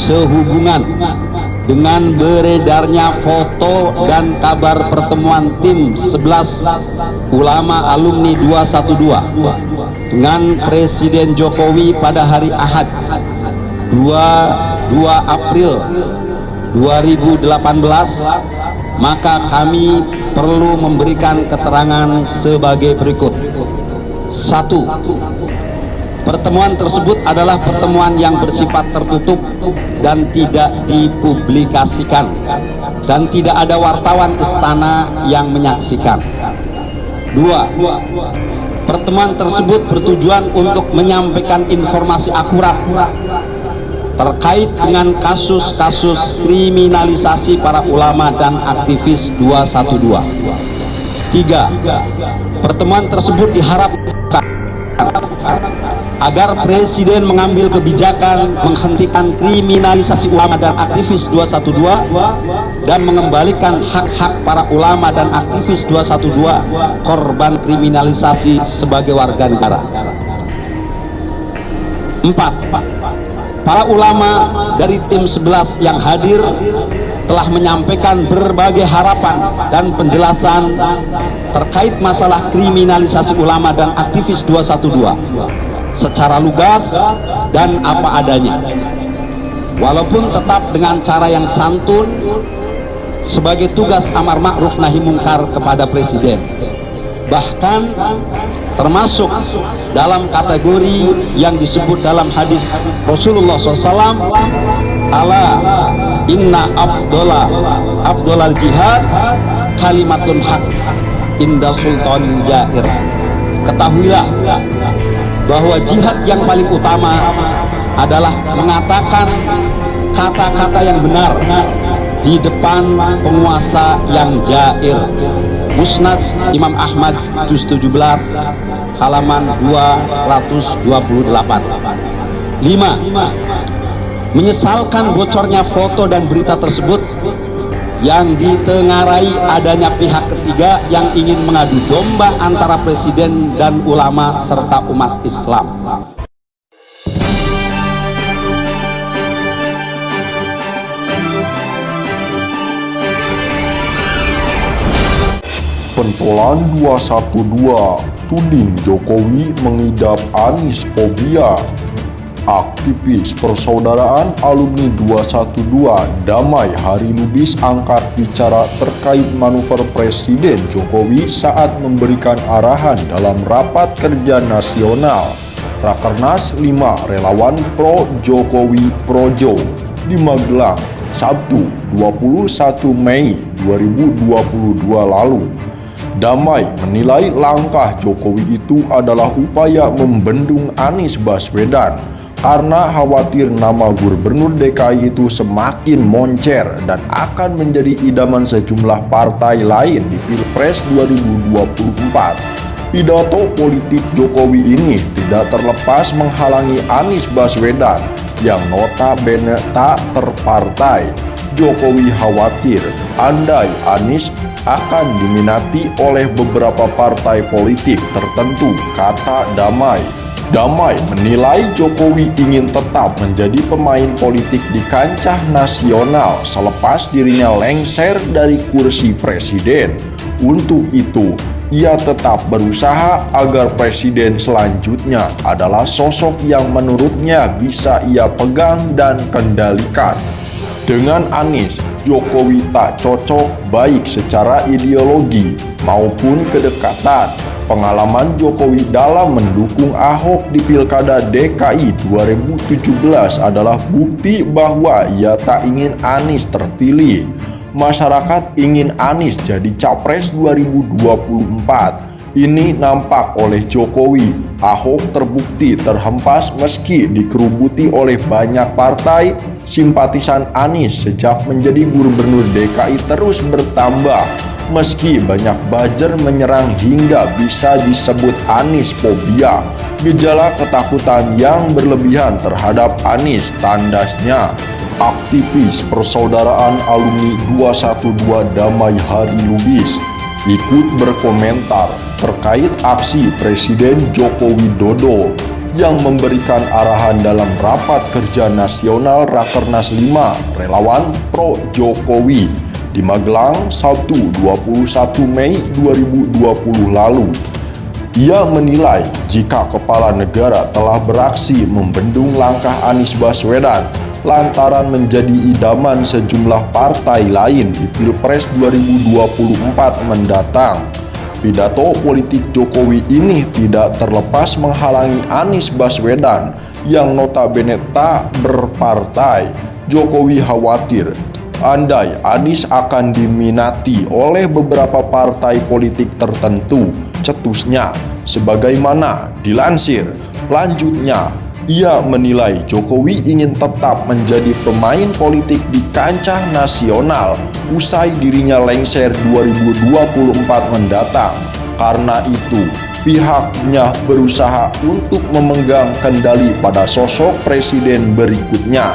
sehubungan dengan beredarnya foto dan kabar pertemuan tim 11 ulama alumni 212 dengan Presiden Jokowi pada hari Ahad 22 April 2018, maka kami perlu memberikan keterangan sebagai berikut. 1. Pertemuan tersebut adalah pertemuan yang bersifat tertutup dan tidak dipublikasikan, dan tidak ada wartawan istana yang menyaksikan. 2. Pertemuan tersebut bertujuan untuk menyampaikan informasi akurat terkait dengan kasus-kasus kriminalisasi para ulama dan aktivis 212. 3. Pertemuan tersebut diharapkan agar Presiden mengambil kebijakan menghentikan kriminalisasi ulama dan aktivis 212 dan mengembalikan hak-hak para ulama dan aktivis 212 korban kriminalisasi sebagai warga negara. 4. Para ulama dari tim 11 yang hadir telah menyampaikan berbagai harapan dan penjelasan terkait masalah kriminalisasi ulama dan aktivis 212 secara lugas dan apa adanya, walaupun tetap dengan cara yang santun sebagai tugas amar ma'ruf nahi mungkar kepada Presiden, bahkan termasuk dalam kategori yang disebut dalam hadis Rasulullah SAW, ala inna afdolal jihad kalimatun haq inda sultanin jair. Ketahuilah bahwa jihad yang paling utama adalah mengatakan kata-kata yang benar di depan penguasa yang jair. Musnad Imam Ahmad juz 17 halaman 228. 5. Menyesalkan bocornya foto dan berita tersebut yang ditengarai adanya pihak ketiga yang ingin mengadu domba antara Presiden dan ulama serta umat Islam. Pentolan 212 tuding Jokowi mengidap anisfobia. Aktivis persaudaraan alumni 212 Damai Hari Lubis angkat bicara terkait manuver Presiden Jokowi saat memberikan arahan dalam rapat kerja nasional Rakernas 5 Relawan Pro Jokowi Projo di Magelang, Sabtu 21 Mei 2022 lalu. Damai menilai langkah Jokowi itu adalah upaya membendung Anies Baswedan karena khawatir nama Gubernur DKI itu semakin moncer dan akan menjadi idaman sejumlah partai lain di Pilpres 2024. Pidato politik Jokowi ini tidak terlepas menghalangi Anies Baswedan yang notabene tak terpartai. Jokowi khawatir andai Anies akan diminati oleh beberapa partai politik tertentu, kata Damai. Damai menilai Jokowi ingin tetap menjadi pemain politik di kancah nasional selepas dirinya lengser dari kursi presiden. Untuk itu, ia tetap berusaha agar presiden selanjutnya adalah sosok yang menurutnya bisa ia pegang dan kendalikan. Dengan Anies, Jokowi tak cocok baik secara ideologi maupun kedekatan. Pengalaman Jokowi dalam mendukung Ahok di Pilkada DKI 2017 adalah bukti bahwa ia tak ingin Anies terpilih. Masyarakat ingin Anies jadi capres 2024. Ini nampak oleh Jokowi. Ahok terbukti terhempas meski dikerubuti oleh banyak partai. Simpatisan Anies sejak menjadi gubernur DKI terus bertambah. Meski banyak buzzer menyerang hingga bisa disebut Aniesfobia, gejala ketakutan yang berlebihan terhadap Anies tandasnya. Aktivis persaudaraan alumni 212 Damai Hari Lubis ikut berkomentar terkait aksi Presiden Joko Widodo. yang memberikan arahan dalam rapat kerja nasional Rakernas 5 Relawan Pro Jokowi di Magelang, Sabtu 21 Mei 2020 lalu. Ia menilai jika kepala negara telah beraksi membendung langkah Anies Baswedan lantaran menjadi idaman sejumlah partai lain di Pilpres 2024 mendatang. Pidato politik Jokowi ini tidak terlepas menghalangi Anies Baswedan yang notabene tak berpartai. Jokowi khawatir andai Anies akan diminati oleh beberapa partai politik tertentu, cetusnya. Sebagaimana dilansir, lanjutnya, ia menilai Jokowi ingin tetap menjadi pemain politik di kancah nasional usai dirinya lengser 2024 mendatang. Karena itu, pihaknya berusaha untuk memegang kendali pada sosok presiden berikutnya.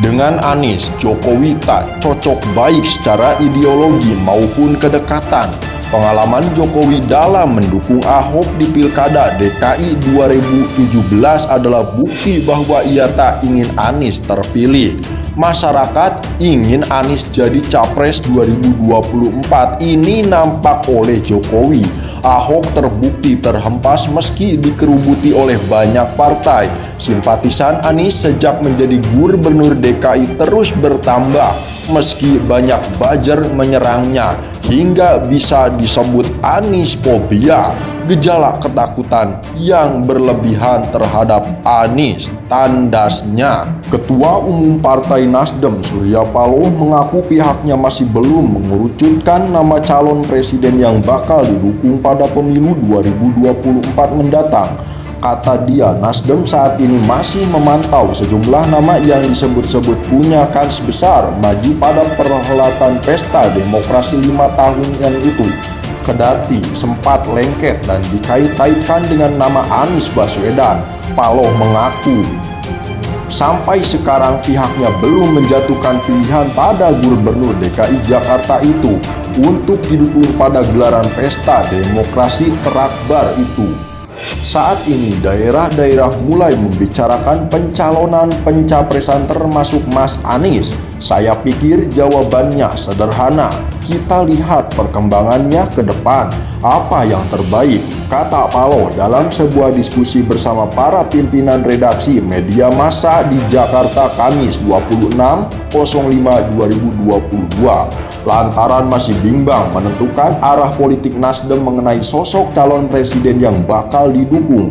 Dengan Anies, Jokowi tak cocok baik secara ideologi maupun kedekatan. Pengalaman Jokowi dalam mendukung Ahok di Pilkada DKI 2017 adalah bukti bahwa ia tak ingin Anies terpilih. Masyarakat ingin Anies jadi capres 2024, ini nampak oleh Jokowi. Ahok terbukti terhempas meski dikerubuti oleh banyak partai. Simpatisan Anies sejak menjadi gubernur DKI terus bertambah meski banyak buzzer menyerangnya hingga bisa disebut Aniesfobia, gejala ketakutan yang berlebihan terhadap Anies, tandasnya. Ketua Umum Partai Nasdem Surya Paloh mengaku pihaknya masih belum mengerucutkan nama calon presiden yang bakal didukung pada pemilu 2024 mendatang. Kata dia, Nasdem saat ini masih memantau sejumlah nama yang disebut-sebut punya kans besar maju pada perhelatan pesta demokrasi 5 tahunan itu. Kedati sempat lengket dan dikait-kaitkan dengan nama Anies Baswedan, Paloh mengaku sampai sekarang pihaknya belum menjatuhkan pilihan pada gubernur DKI Jakarta itu untuk didukung pada gelaran pesta demokrasi terakbar itu. Saat ini daerah-daerah mulai membicarakan pencalonan pencapresan termasuk Mas Anies. Saya pikir jawabannya sederhana. Kita lihat perkembangannya ke depan. Apa yang terbaik, kata Paloh dalam sebuah diskusi bersama para pimpinan redaksi media massa di Jakarta Kamis 26.05.2022. Lantaran masih bimbang menentukan arah politik Nasdem mengenai sosok calon presiden yang bakal didukung,